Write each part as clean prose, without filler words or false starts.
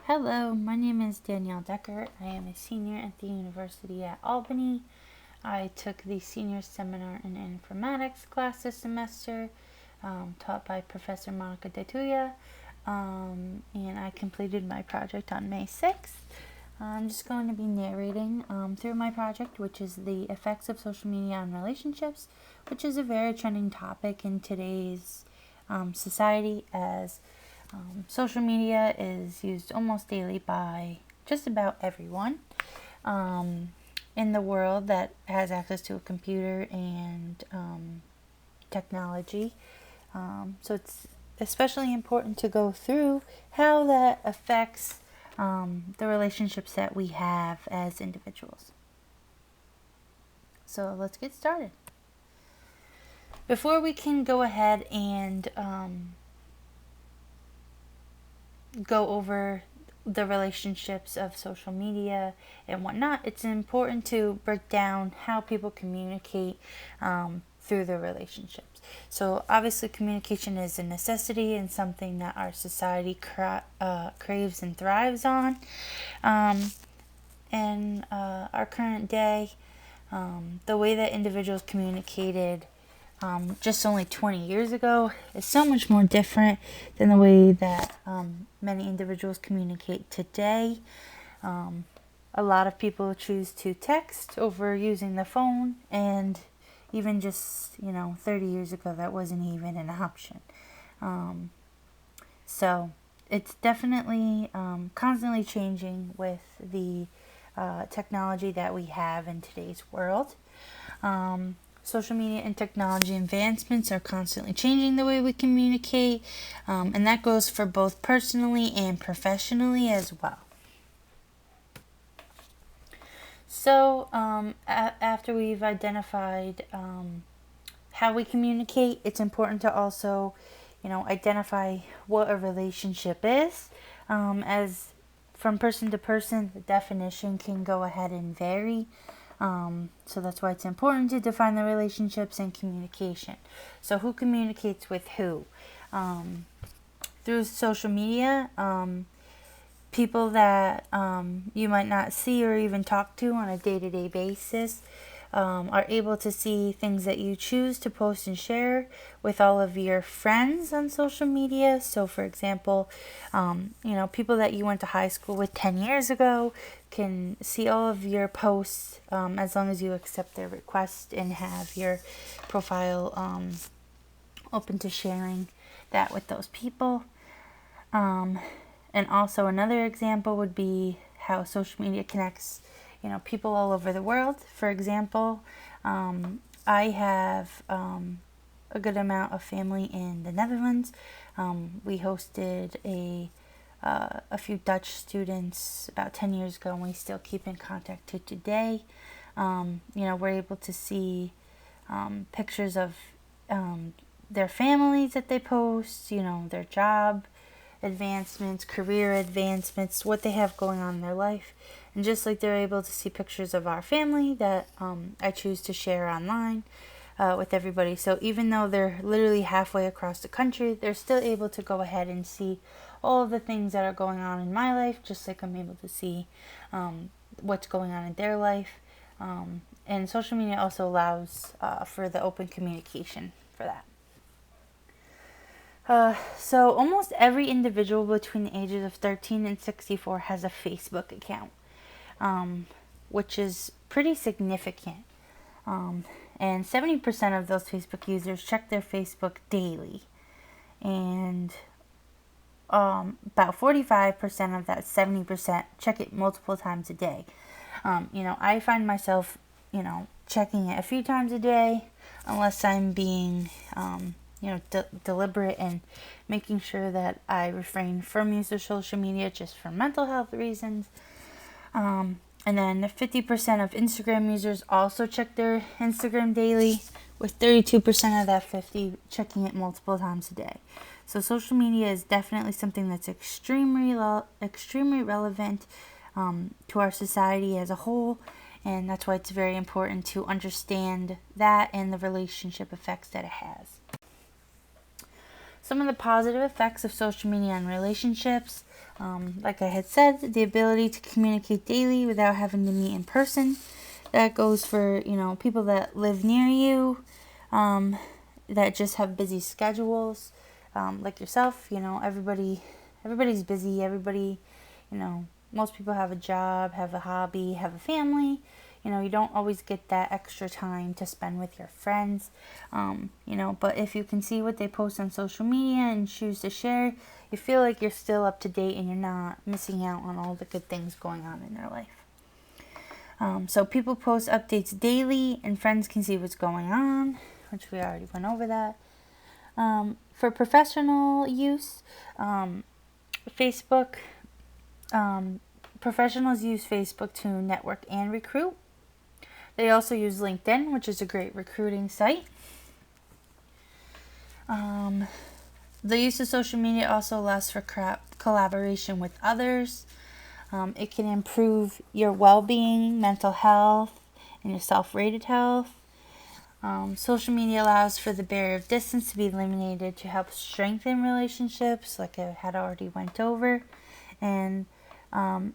Hello, my name is Danielle Decker. I am a senior at the University at Albany. I took the senior seminar in informatics class this semester, taught by Professor Monica DeTuya, and I completed my project on May 6th. I'm just going to be narrating through my project, which is the effects of social media on relationships, which is a very trending topic in today's society as social media is used almost daily by just about everyone in the world that has access to a computer and technology. So it's especially important to go through how that affects the relationships that we have as individuals. So let's get started. Before we can go ahead and go over the relationships of social media and whatnot, it's important to break down how people communicate through their relationships. So obviously communication is a necessity and something that our society craves and thrives on. In our current day, the way that individuals communicated just only 20 years ago is so much more different than the way that many individuals communicate today. A lot of people choose to text over using the phone, and even just 30 years ago that wasn't even an option. So it's definitely constantly changing with the technology that we have in today's world. Social media and technology advancements are constantly changing the way we communicate, and that goes for both personally and professionally as well. So after we've identified how we communicate, it's important to also identify what a relationship is, as from person to person the definition can go ahead and vary. So that's why it's important to define the relationships and communication. So who communicates with who? Through social media, people that you might not see or even talk to on a day-to-day basis are able to see things that you choose to post and share with all of your friends on social media. So for example, people that you went to high school with 10 years ago can see all of your posts as long as you accept their request and have your profile open to sharing that with those people. And also another example would be how social media connects people all over the world. For example, I have a good amount of family in the Netherlands. We hosted a few Dutch students about 10 years ago, and we still keep in contact to today. We're able to see pictures of their families that they post, their job advancements, career advancements, what they have going on in their life. And just like they're able to see pictures of our family that I choose to share online with everybody. So even though they're literally halfway across the country, they're still able to go ahead and see all of the things that are going on in my life, just like I'm able to see what's going on in their life. And social media also allows for the open communication for that. So almost every individual between the ages of 13 and 64 has a Facebook account, which is pretty significant. And 70% of those Facebook users check their Facebook daily. And about 45% of that 70% check it multiple times a day. I find myself, checking it a few times a day, unless I'm being deliberate and making sure that I refrain from use of social media just for mental health reasons. And then 50% of Instagram users also check their Instagram daily, with 32% of that 50 checking it multiple times a day. So social media is definitely something that's extremely relevant to our society as a whole, and that's why it's very important to understand that and the relationship effects that it has. Some of the positive effects of social media on relationships, like I had said, the ability to communicate daily without having to meet in person. That goes for, people that live near you, that just have busy schedules, like yourself. Everybody's busy. Everybody, most people have a job, have a hobby, have a family. You don't always get that extra time to spend with your friends, but if you can see what they post on social media and choose to share, you feel like you're still up to date and you're not missing out on all the good things going on in their life. So people post updates daily and friends can see what's going on, which we already went over that. For professional use, Facebook, professionals use Facebook to network and recruit. They also use LinkedIn, which is a great recruiting site. The use of social media also allows for collaboration with others. It can improve your well-being, mental health, and your self-rated health. Social media allows for the barrier of distance to be eliminated to help strengthen relationships, like I had already went over. And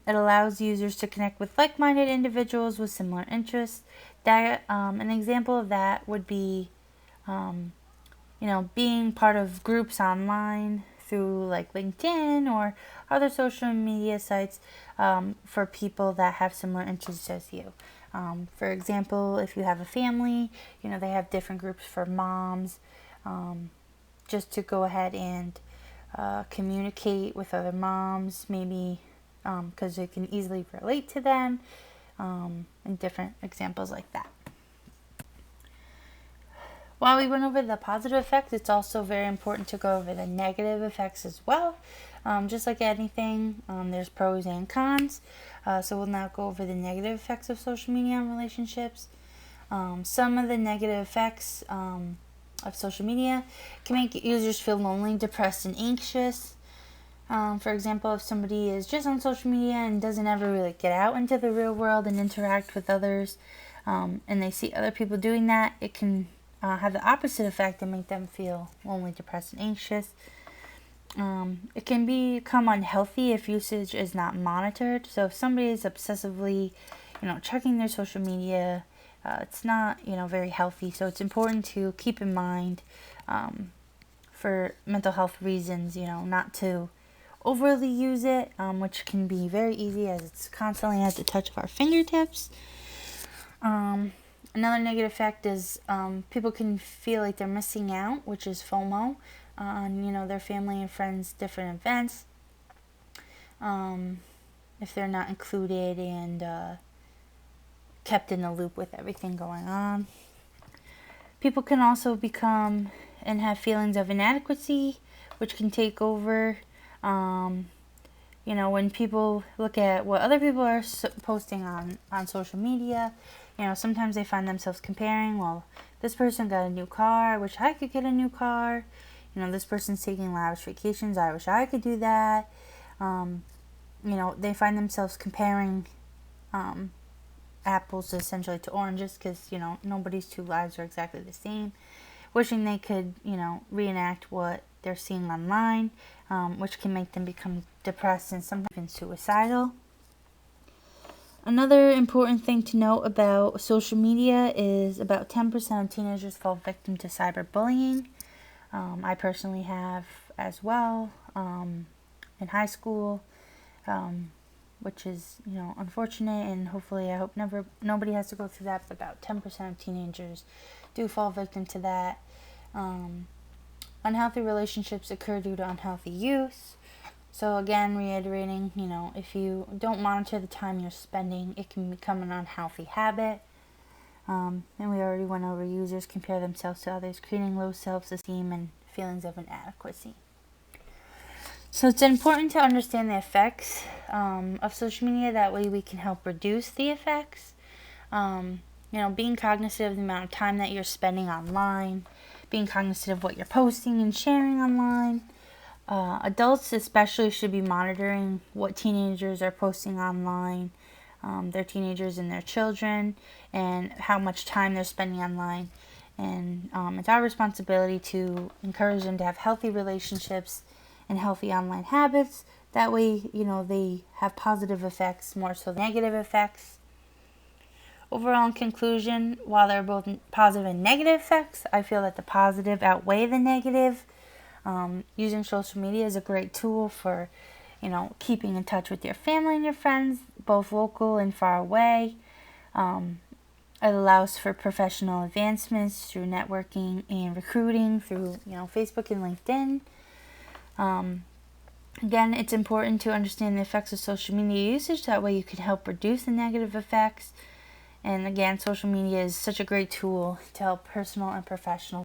it allows users to connect with like-minded individuals with similar interests. An example of that would be, being part of groups online through like LinkedIn or other social media sites for people that have similar interests as you. For example, if you have a family, they have different groups for moms, just to go ahead and communicate with other moms, maybe because they can easily relate to them, and different examples like that. While we went over the positive effects, it's also very important to go over the negative effects as well. Just like anything, there's pros and cons. So we'll now go over the negative effects of social media on relationships. Some of the negative effects of social media can make users feel lonely, depressed, and anxious. For example, if somebody is just on social media and doesn't ever really get out into the real world and interact with others, and they see other people doing that, it can have the opposite effect and make them feel lonely, depressed, and anxious. It can become unhealthy if usage is not monitored. So if somebody is obsessively, checking their social media, it's not, very healthy. So it's important to keep in mind, for mental health reasons, not to overly use it, which can be very easy as it's constantly at the touch of our fingertips. Another negative effect is people can feel like they're missing out, which is FOMO, on their family and friends' different events. If they're not included and kept in the loop with everything going on. People can also become and have feelings of inadequacy, which can take over. When people look at what other people are posting on social media, sometimes they find themselves comparing, well, this person got a new car, I wish I could get a new car. This person's taking lavish vacations, I wish I could do that. They find themselves comparing apples essentially to oranges because, nobody's two lives are exactly the same. Wishing they could, reenact what they're seeing online, which can make them become depressed and sometimes even suicidal. Another important thing to note about social media is about 10% of teenagers fall victim to cyberbullying. I personally have as well in high school, which is, unfortunate, and hopefully I hope nobody has to go through that, but about 10% of teenagers do fall victim to that. Unhealthy relationships occur due to unhealthy use. So again, reiterating, if you don't monitor the time you're spending, it can become an unhealthy habit. And we already went over users compare themselves to others, creating low self-esteem and feelings of inadequacy. So it's important to understand the effects of social media. That way we can help reduce the effects. Being cognizant of the amount of time that you're spending online, being cognizant of what you're posting and sharing online. Adults especially should be monitoring what teenagers are posting online, their teenagers and their children, and how much time they're spending online. And it's our responsibility to encourage them to have healthy relationships and healthy online habits. That way, they have positive effects more so than negative effects. Overall, in conclusion, while there are both positive and negative effects, I feel that the positive outweigh the negative. Using social media is a great tool for, keeping in touch with your family and your friends, both local and far away. It allows for professional advancements through networking and recruiting through, Facebook and LinkedIn. Again, it's important to understand the effects of social media usage. That way you can help reduce the negative effects. And again, social media is such a great tool to help personal and professional